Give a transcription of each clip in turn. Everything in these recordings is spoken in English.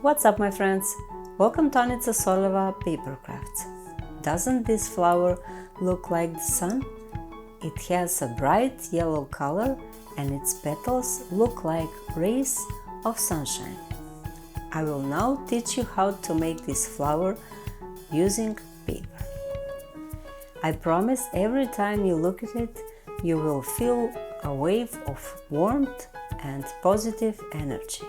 What's up, my friends? Welcome to Anica Soleva Papercraft. Doesn't this flower look like the sun? It has a bright yellow color and its petals look like rays of sunshine. I will now teach you how to make this flower using paper. I promise every time you look at it, you will feel a wave of warmth and positive energy.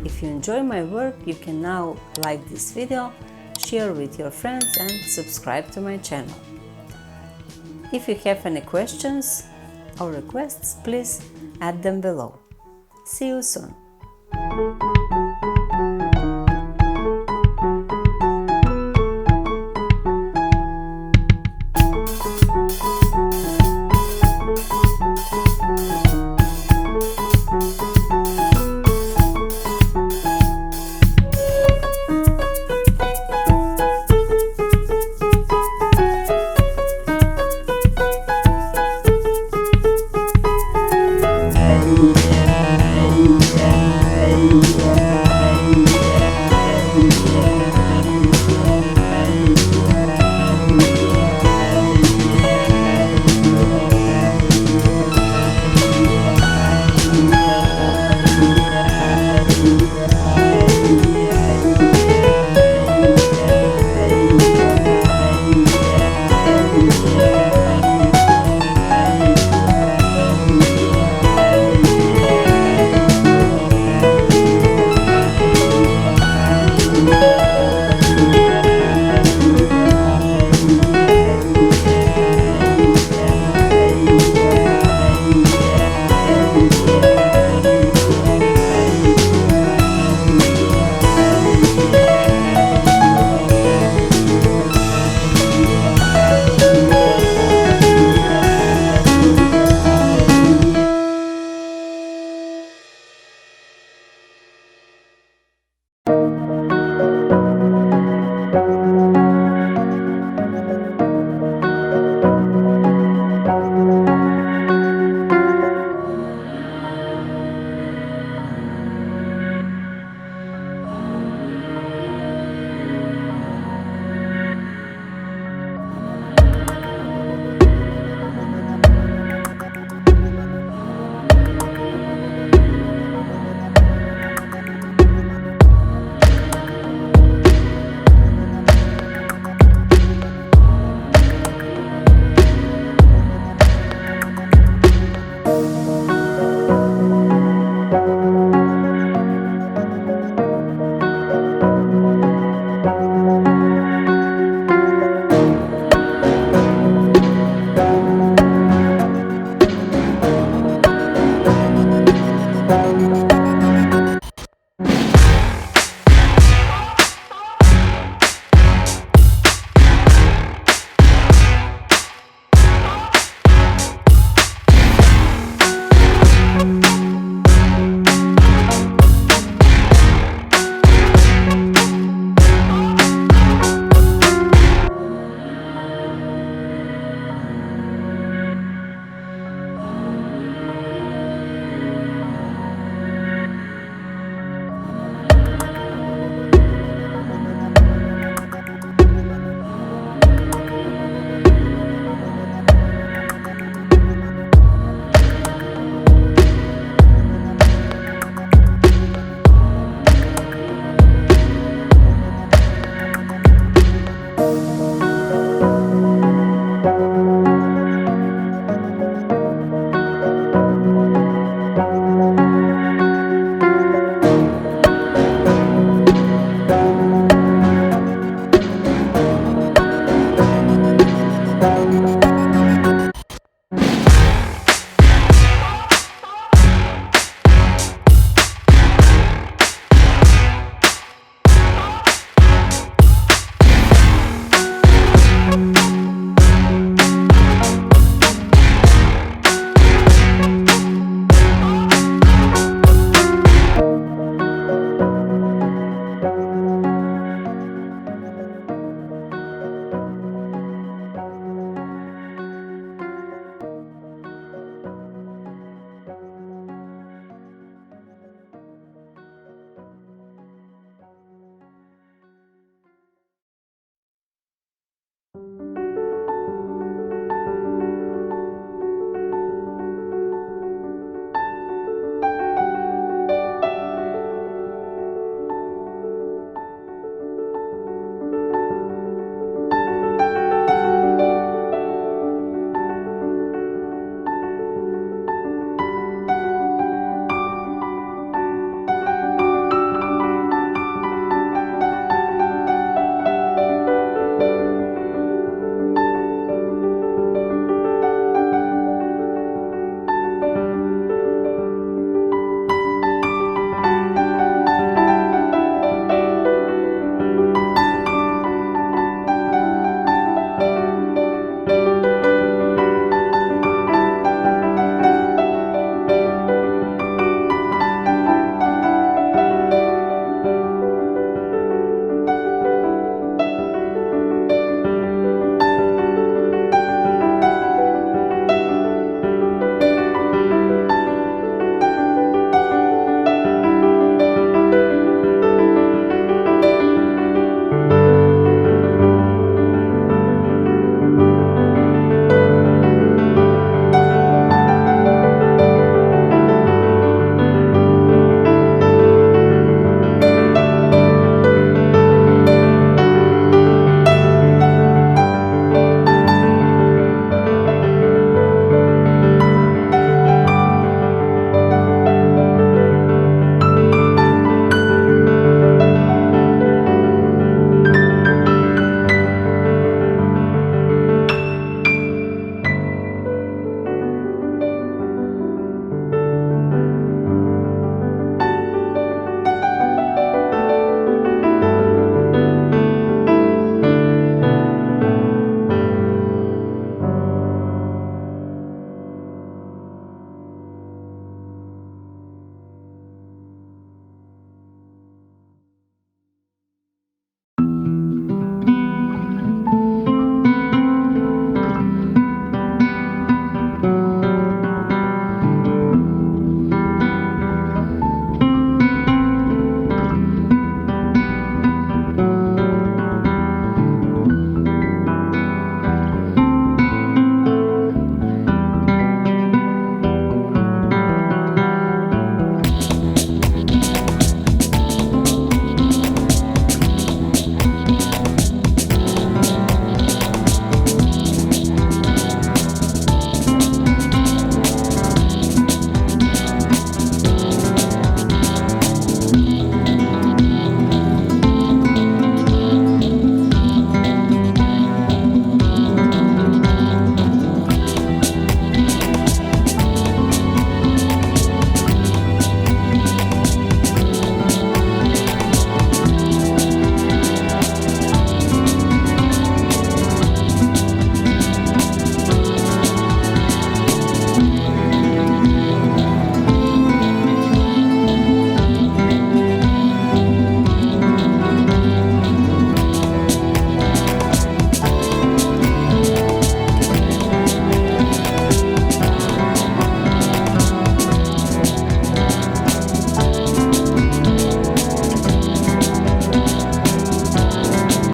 If you enjoy my work, you can now like this video, share with your friends and subscribe to my channel. If you have any questions or requests, please add them below. See you soon!